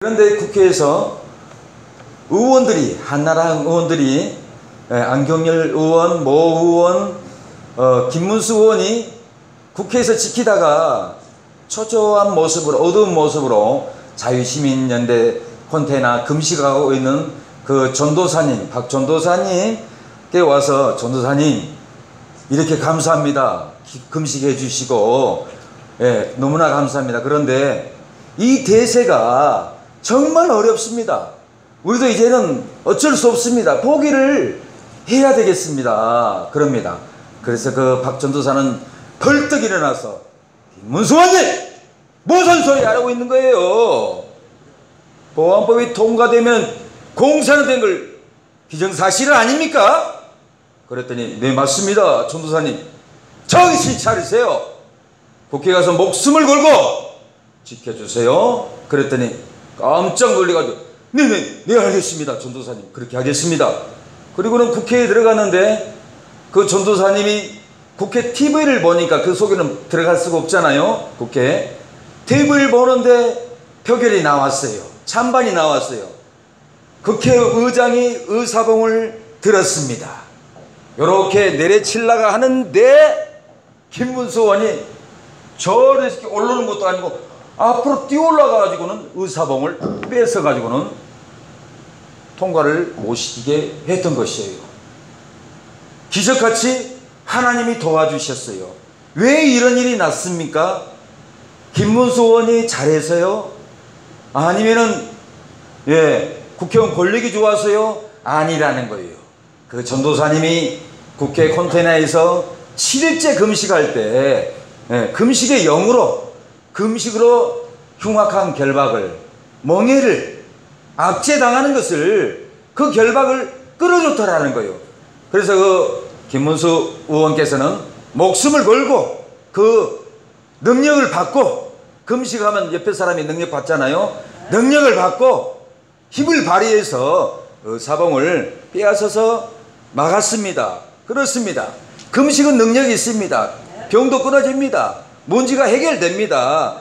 그런데 국회에서 의원들이, 한나라당 의원들이, 안경열 의원, 모 의원, 김문수 의원이 국회에서 지키다가 초조한 모습으로, 어두운 모습으로 자유시민연대 콘테나 금식하고 있는 그 전도사님, 박전도사님께 와서, 전도사님 이렇게 감사합니다, 금식해 주시고, 너무나 감사합니다. 그런데 이 대세가 정말 어렵습니다. 우리도 이제는 어쩔 수 없습니다. 포기를 해야 되겠습니다. 그럽니다. 그래서 그 박전도사는 벌떡 일어나서, 김문수 의원님 무슨 소리 하고 있는 거예요? 보안법이 통과되면 공사는 된 걸 기정사실은 아닙니까? 그랬더니, 네 맞습니다 전도사님, 정신 차리세요. 국회 가서 목숨을 걸고 지켜주세요. 그랬더니 깜짝 놀래가지고, 네 알겠습니다 전도사님, 그렇게 하겠습니다. 그리고는 국회에 들어갔는데 그 전도사님이 국회 TV를 보니까, 그 속에는 들어갈 수가 없잖아요. 국회 TV를 보는데 표결이 나왔어요. 찬반이 나왔어요. 국회의장이 의사봉을 들었습니다. 요렇게 내려치려고 하는데 김문수 의원이 저렇게 오르는 것도 아니고 앞으로 뛰어올라가 가지고는 의사봉을 뺏어 가지고는 통과를 못 시키게 했던 것이에요. 기적같이 하나님이 도와주셨어요. 왜 이런 일이 났습니까? 김문수 의원이 잘해서요? 아니면은 국회의원 권력이 좋아서요? 아니라는 거예요. 그 전도사님이 국회 콘테나에서 7일째 금식할 때 금식의 영으로, 금식으로 흉악한 결박을, 멍해를, 압제당하는 것을, 그 결박을 끌어줬더라는 거예요. 그래서 그 김문수 의원께서는 목숨을 걸고 그 능력을 받고, 금식하면 옆에 사람이 능력 받잖아요. 능력을 받고 힘을 발휘해서 사봉을 빼앗아서 막았습니다. 그렇습니다. 금식은 능력이 있습니다. 병도 끊어집니다. 문제가 해결됩니다.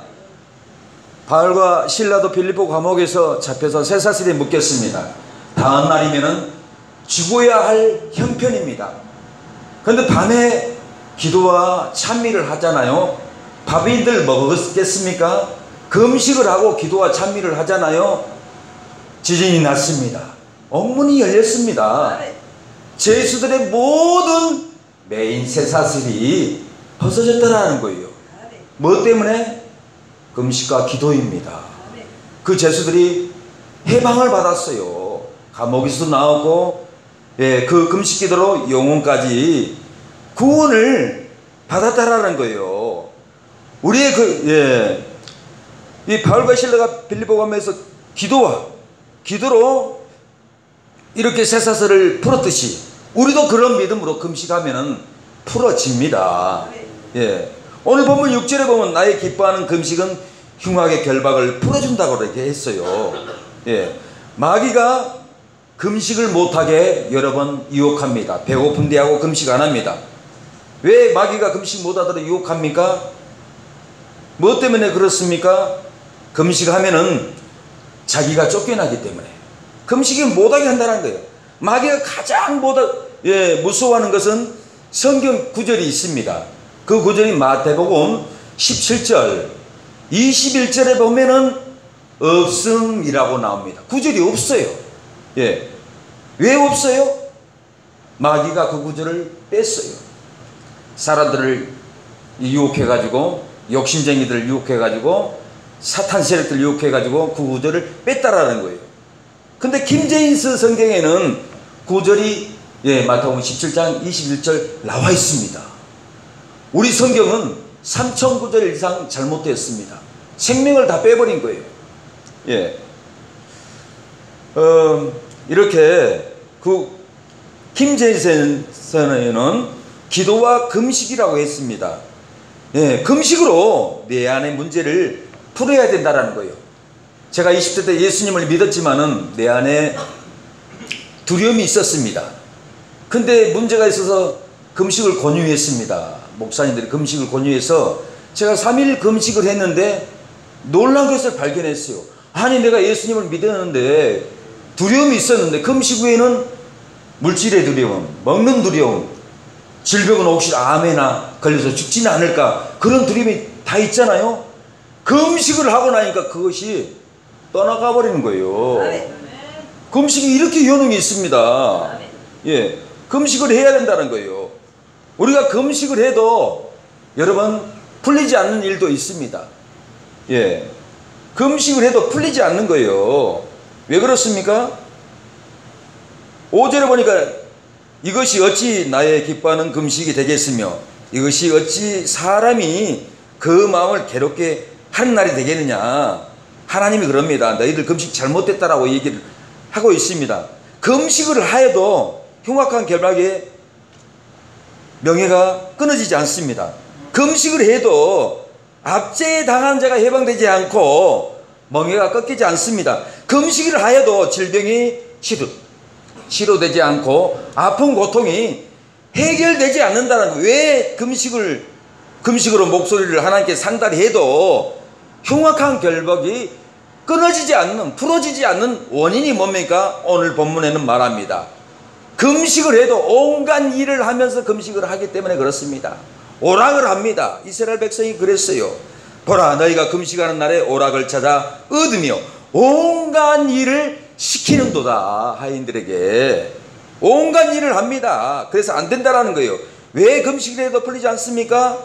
바울과 실라도 빌립보 감옥에서 잡혀서 쇠사슬에 묶였습니다. 다음 날이면은 죽어야 할 형편입니다. 그런데 밤에 기도와 찬미를 하잖아요. 밥인들 먹었겠습니까? 금식을 하고 기도와 찬미를 하잖아요. 지진이 났습니다. 옥문이 열렸습니다. 죄수들의 모든 메인 쇠사슬이 벗어졌다라는 거예요. 뭐 때문에? 금식과 기도입니다. 그 죄수들이 해방을 받았어요. 감옥에서 나오고, 그 금식 기도로 영혼까지 구원을 받았다라는 거예요. 우리의 이 바울과 실라가 빌립보 감옥에서 기도로 이렇게 쇠사슬을 풀었듯이 우리도 그런 믿음으로 금식하면은 풀어집니다. 오늘 본문 6절에 보면, 나의 기뻐하는 금식은 흉악의 결박을 풀어준다고 그렇게 했어요. 마귀가 금식을 못하게 여러 번 유혹합니다. 배고픈데 하고 금식 안 합니다. 왜 마귀가 금식 못하도록 유혹합니까? 뭐 때문에 그렇습니까? 금식하면은 자기가 쫓겨나기 때문에 금식이 못하게 한다는 거예요. 마귀가 가장 무서워하는 것은 성경 구절이 있습니다. 그 구절이 마태복음 17절 21절에 보면은 없음이라고 나옵니다. 구절이 없어요. 왜 없어요? 마귀가 그 구절을 뺐어요. 사람들을 유혹해가지고, 욕심쟁이들을 유혹해가지고, 사탄 세력들 유혹해가지고 그 구절을 뺐다라는 거예요. 근데 김제인스 성경에는 구절이 마태복음 17장 21절 나와 있습니다. 우리 성경은 3,000구절 이상 잘못되었습니다. 생명을 다 빼버린 거예요. 이렇게 그 김제인스에는 기도와 금식이라고 했습니다. 금식으로 내 안의 문제를 풀어야 된다는 거예요. 제가 20대 때 예수님을 믿었지만은 내 안에 두려움이 있었습니다. 근데 문제가 있어서 금식을 권유했습니다. 목사님들이 금식을 권유해서 제가 3일 금식을 했는데 놀란 것을 발견했어요. 아니 내가 예수님을 믿었는데 두려움이 있었는데 금식 후에는 물질의 두려움, 먹는 두려움, 질병은 혹시 암에나 걸려서 죽지는 않을까 그런 두려움이 다 있잖아요. 금식을 하고 나니까 그것이 떠나가 버리는 거예요. 금식이 이렇게 효능이 있습니다. 예, 금식을 해야 된다는 거예요. 우리가 금식을 해도 여러분 풀리지 않는 일도 있습니다. 예, 금식을 해도 풀리지 않는 거예요. 왜 그렇습니까? 5절에 보니까 이것이 어찌 나의 기뻐하는 금식이 되겠으며 이것이 어찌 사람이 그 마음을 괴롭게 하는 날이 되겠느냐. 하나님이 그럽니다. 너희들 금식 잘못됐다라고 얘기를 하고 있습니다. 금식을 하여도 흉악한 결박에 명예가 끊어지지 않습니다. 금식을 해도 압제에 당한 자가 해방되지 않고 멍에가 꺾이지 않습니다. 금식을 하여도 질병이 치료되지 않고 아픈 고통이 해결되지 않는다는 거예요. 왜 금식으로 목소리를 하나님께 상달히 해도 흉악한 결박이 끊어지지 않는, 풀어지지 않는 원인이 뭡니까? 오늘 본문에는 말합니다. 금식을 해도 온갖 일을 하면서 금식을 하기 때문에 그렇습니다. 오락을 합니다. 이스라엘 백성이 그랬어요. 보라, 너희가 금식하는 날에 오락을 찾아 얻으며 온갖 일을 시키는도다. 하인들에게 온갖 일을 합니다. 그래서 안 된다라는 거예요. 왜 금식을 해도 풀리지 않습니까?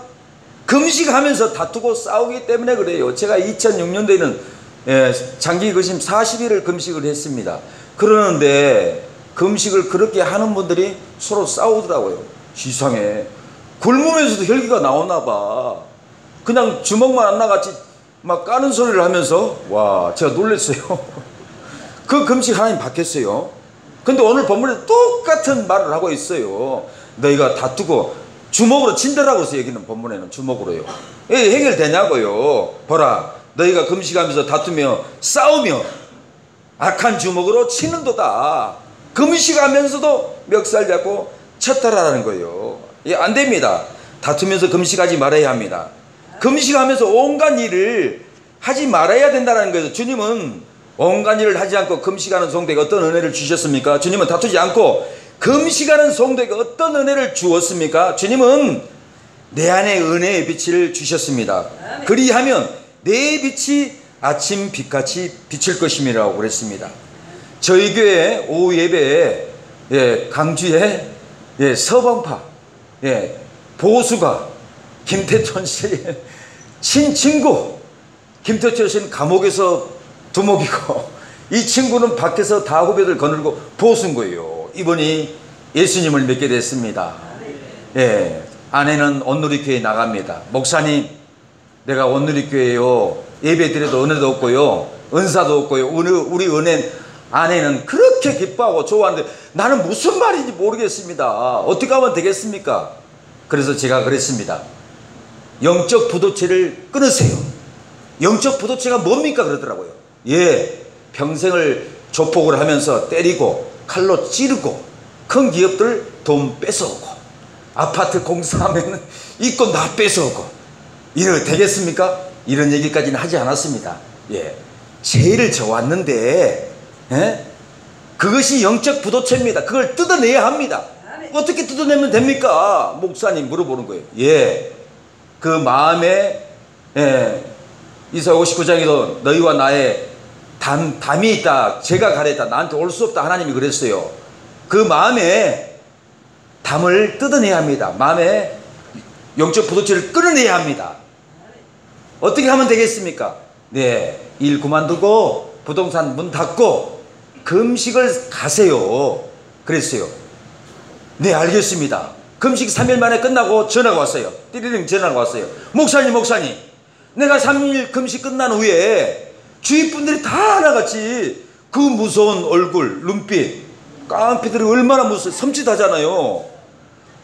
금식하면서 다투고 싸우기 때문에 그래요. 제가 2006년도에는 장기 거심 40일을 금식을 했습니다. 그러는데 금식을 그렇게 하는 분들이 서로 싸우더라고요. 이상해. 굶으면서도 혈기가 나오나 봐. 그냥 주먹만 안 나갔지 막 까는 소리를 하면서 와, 제가 놀랐어요. 그 금식 하나님 받겠어요. 근데 오늘 본문에 똑같은 말을 하고 있어요. 너희가 다투고 주먹으로 친다라고 해서 여기는 본문에는 주먹으로요. 왜 해결되냐고요. 보라, 너희가 금식하면서 다투며 싸우며 악한 주먹으로 치는도다. 금식하면서도 멱살 잡고 쳤다라는 거예요. 안 됩니다. 다투면서 금식하지 말아야 합니다. 금식하면서 온갖 일을 하지 말아야 된다는 거예요. 주님은 온갖 일을 하지 않고 금식하는 성도에게 어떤 은혜를 주셨습니까? 주님은 다투지 않고 금식하는 성도에게 어떤 은혜를 주었습니까? 주님은 내 안에 은혜의 빛을 주셨습니다. 그리하면 내 빛이 아침 빛같이 비칠 것임이라고 그랬습니다. 저희 교회 오후 예배에 강주에 서방파 보수가 김태천 씨의 친친구, 김태천 씨는 감옥에서 두목이고 이 친구는 밖에서 다 후배들 거느리고 보수인 거예요. 이분이 예수님을 믿게 됐습니다. 아내는 온누리교회에 나갑니다. 목사님, 내가 온누리교회요 예배 드려도 은혜도 없고요 은사도 없고요 우리 은혜. 아내는 그렇게 기뻐하고 좋아하는데 나는 무슨 말인지 모르겠습니다. 어떻게 하면 되겠습니까? 그래서 제가 그랬습니다. 영적 부도체를 끊으세요. 영적 부도체가 뭡니까? 그러더라고요. 평생을 조폭을 하면서 때리고 칼로 찌르고 큰 기업들 돈 뺏어오고 아파트 공사하면 이권 다 뺏어오고 이래 되겠습니까? 이런 얘기까지는 하지 않았습니다. 죄를 져왔는데 그것이 영적 부도체입니다. 그걸 뜯어내야 합니다. 어떻게 뜯어내면 됩니까? 목사님 물어보는 거예요. 그 마음에 이사야 59장에도 너희와 나의 담이 있다. 제가 가랬다. 나한테 올 수 없다. 하나님이 그랬어요. 그 마음에 담을 뜯어내야 합니다. 마음에 영적 부도체를 끊어내야 합니다. 어떻게 하면 되겠습니까? 일 그만두고 부동산 문 닫고 금식을 가세요. 그랬어요. 알겠습니다. 금식 3일 만에 끝나고 전화가 왔어요. 띠리링 전화가 왔어요. 목사님 내가 3일 금식 끝난 후에 주위 분들이 다 하나같이 그 무서운 얼굴 눈빛 깡패들이 얼마나 무서워 섬찟하잖아요.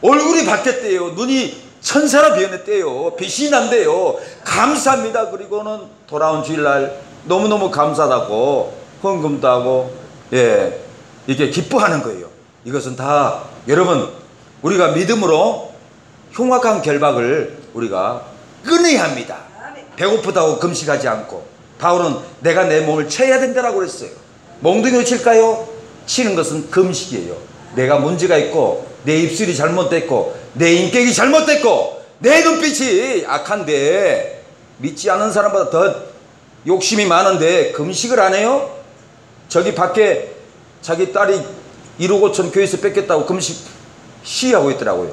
얼굴이 바뀌었대요. 눈이 천사로 변했대요. 빛이 난대요. 감사합니다. 그리고는 돌아온 주일날 너무너무 감사하다고 헌금도 하고 이렇게 기뻐하는 거예요. 이것은 다 여러분 우리가 믿음으로 흉악한 결박을 우리가 끊어야 합니다. 배고프다고 금식하지 않고 바울은 내가 내 몸을 쳐야 된다라고 그랬어요. 몽둥이로 칠까요? 치는 것은 금식이에요. 내가 문제가 있고 내 입술이 잘못됐고 내 인격이 잘못됐고 내 눈빛이 악한데 믿지 않은 사람보다 더 욕심이 많은데 금식을 안 해요? 저기 밖에 자기 딸이 1억 5천 교회에서 뺏겼다고 금식 시위하고 있더라고요.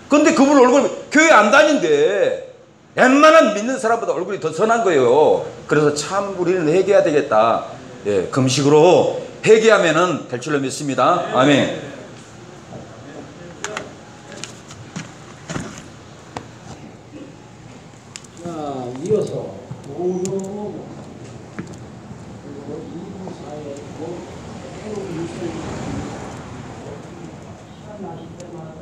근데 그분 얼굴 교회 안 다닌대. 웬만한 믿는 사람보다 얼굴이 더 선한 거예요. 그래서 참 우리는 회개해야 되겠다. 예, 금식으로 회개하면은 될 줄로 믿습니다. 아멘. 자, 이어서 오효 그리고 2부 4회 새로운 뉴스 시간 나실 때마다